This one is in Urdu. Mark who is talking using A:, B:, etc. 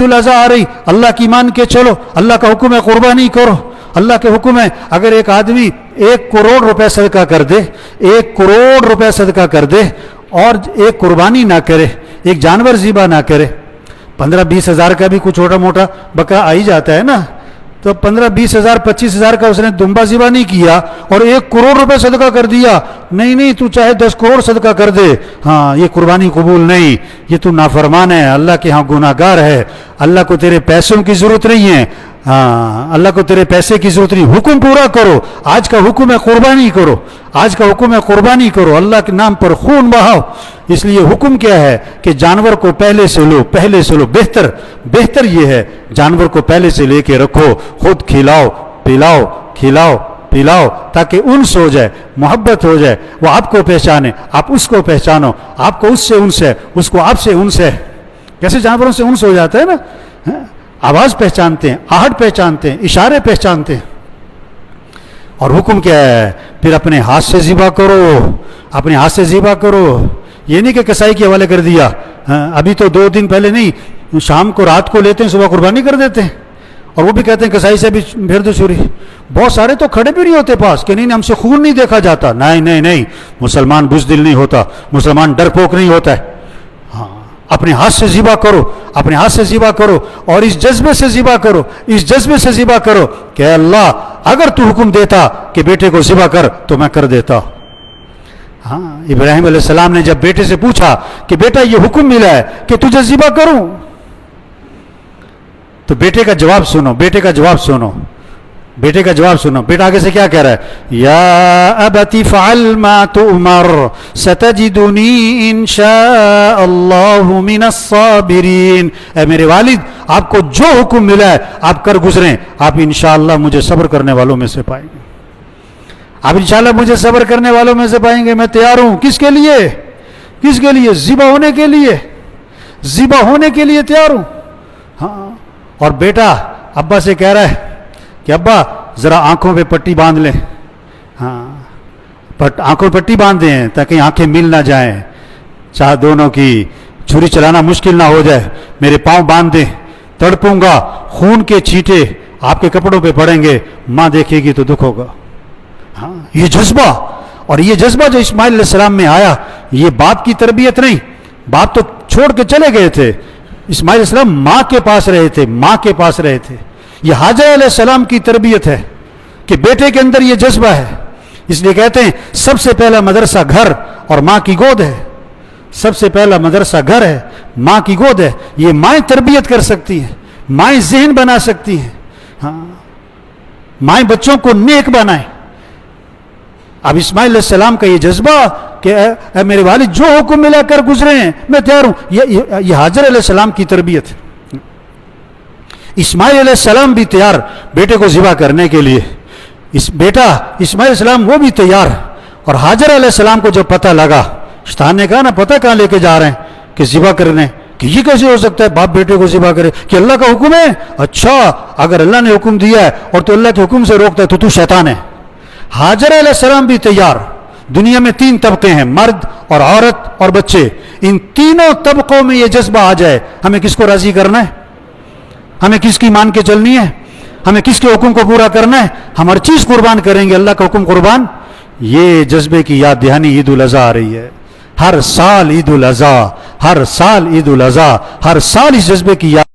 A: الاضحیٰ آ رہی, اللہ کی مان کے چلو, اللہ کا حکم ہے قربانی کرو, اللہ کے حکم ہے. اگر ایک آدمی 1 کروڑ روپے صدقہ کر دے, 1 کروڑ روپے صدقہ کر دے اور ایک قربانی نہ کرے, ایک جانور ذبح نہ کرے, 15-20 ہزار کا بھی کچھ چھوٹا موٹا بکرا آ ہی جاتا ہے نا, تو 15-20 ہزار 25 ہزار کا اس نے دمبا ذبح نہیں کیا اور 1 کروڑ روپے صدقہ کر دیا, نہیں تو چاہے 10 کروڑ صدقہ کر دے, ہاں یہ قربانی قبول نہیں, یہ تو نافرمان ہے, اللہ کے ہاں گناہ گار ہے, اللہ کو تیرے پیسوں کی ضرورت نہیں ہے, ہاں اللہ کو تیرے پیسے کی ضرورت نہیں, حکم پورا کرو, آج کا حکم ہے قربانی کرو, آج کا حکم ہے قربانی کرو, اللہ کے نام پر خون بہاؤ. اس لیے حکم کیا ہے کہ جانور کو پہلے سے لو, بہتر یہ ہے جانور کو پہلے سے لے کے رکھو, خود کھلاؤ پلاؤ تاکہ انس ہو جائے, محبت ہو جائے, وہ آپ کو پہچانے, آپ اس کو پہچانو, آپ کو اس سے انس ہے, اس کو آپ سے انس ہے. کیسے جانوروں سے انس ہو جاتا ہے نا, آواز پہچانتے ہیں, آہٹ پہچانتے ہیں, اشارے پہچانتے ہیں. اور حکم کیا ہے, پھر اپنے ہاتھ سے ذبح کرو, یہ نہیں کہ کسائی کے حوالے کر دیا. ابھی تو 2 دن پہلے نہیں, شام کو رات کو لیتے ہیں, صبح قربانی کر دیتے ہیں, اور وہ بھی کہتے ہیں کسائی سے بھی پھیر دو چھری. بہت سارے تو کھڑے بھی نہیں ہوتے پاس کہ نہیں ہم سے خون نہیں دیکھا جاتا. نہیں, مسلمان بزدل نہیں ہوتا, مسلمان ڈرپوک نہیں ہوتا ہے. ہاں, اپنے ہاتھ سے ذبح کرو, اور اس جذبے سے ذبح کرو کہ اللہ اگر تو حکم دیتا کہ بیٹے کو ذبح کر تو میں کر دیتا. ہاں, ابراہیم علیہ السلام نے جب بیٹے سے پوچھا کہ بیٹا یہ حکم ملا ہے کہ تجھے ذبح کروں, تو بیٹے کا جواب سنو. بیٹا آگے سے کیا کہہ رہا ہے, یا ابت فعل ما تؤمر ستجدنی انشاء اللہ من الصابرین. اے میرے والد, آپ کو جو حکم ملا ہے آپ کر گزریں, آپ انشاءاللہ مجھے صبر کرنے والوں میں سے پائیں گے. آپ انشاءاللہ مجھے صبر کرنے والوں میں سے پائیں گے. میں تیار ہوں. کس کے لیے؟ ذبح ہونے کے لیے تیار ہوں. ہاں, اور بیٹا ابا سے کہہ رہا ہے کہ ابا ذرا آنکھوں پہ پٹی باندھ لیں. ہاں, آنکھوں پہ پٹی باندھ دیں تاکہ آنکھیں مل نہ جائیں, چاہ دونوں کی چھری چلانا مشکل نہ ہو جائے. میرے پاؤں باندھ دیں, تڑپوں گا, خون کے چھینٹے آپ کے کپڑوں پہ پڑیں گے, ماں دیکھے گی تو دکھ ہوگا. ہاں, یہ جذبہ جو اسماعیل علیہ السلام میں آیا, یہ باپ کی تربیت نہیں. باپ تو چھوڑ کے چلے گئے تھے, اسماعیل علیہ السلام ماں کے پاس رہے تھے. یہ حاجر علیہ السلام کی تربیت ہے کہ بیٹے کے اندر یہ جذبہ ہے. اس لیے کہتے ہیں سب سے پہلا مدرسہ گھر اور ماں کی گود ہے. سب سے پہلا مدرسہ گھر ہے, ماں کی گود ہے. یہ مائیں تربیت کر سکتی ہیں, مائیں ذہن بنا سکتی ہیں. ہاں, مائیں بچوں کو نیک بنائیں. اب اسماعیل علیہ السلام کا یہ جذبہ کہ اے میرے والد جو حکم ملا کر گزرے ہیں میں تیار ہوں, یہ حاجر علیہ السلام کی تربیت ہے. اسماعیل علیہ السلام بھی تیار بیٹے کو ذبح کرنے کے لیے. بیٹا اسماعیل علیہ السلام وہ بھی تیار. اور حاجر علیہ السلام کو جب پتہ لگا, شیطان نے کہا نا پتہ کہاں لے کے جا رہے ہیں کہ ذبح کرنے, کہ یہ کیسے ہو سکتا ہے باپ بیٹے کو ذبح کرے, کہ اللہ کا حکم ہے. اچھا, اگر اللہ نے حکم دیا ہے اور تو اللہ کے حکم سے روکتا ہے تو شیطان ہے. حاجر علیہ السلام بھی تیار. دنیا میں 3 طبقے ہیں, مرد اور عورت اور بچے. ان تینوں طبقوں میں یہ جذبہ آ جائے, ہمیں کس کو راضی کرنا ہے, ہمیں کس کی مان کے چلنی ہے, ہمیں کس کے حکم کو پورا کرنا ہے, ہم ہر چیز قربان کریں گے, اللہ کا حکم قربان. یہ جذبے کی یاد دہانی عید الاضحیٰ آ رہی ہے. ہر سال عید الاضحیٰ, ہر سال اس جذبے کی یاد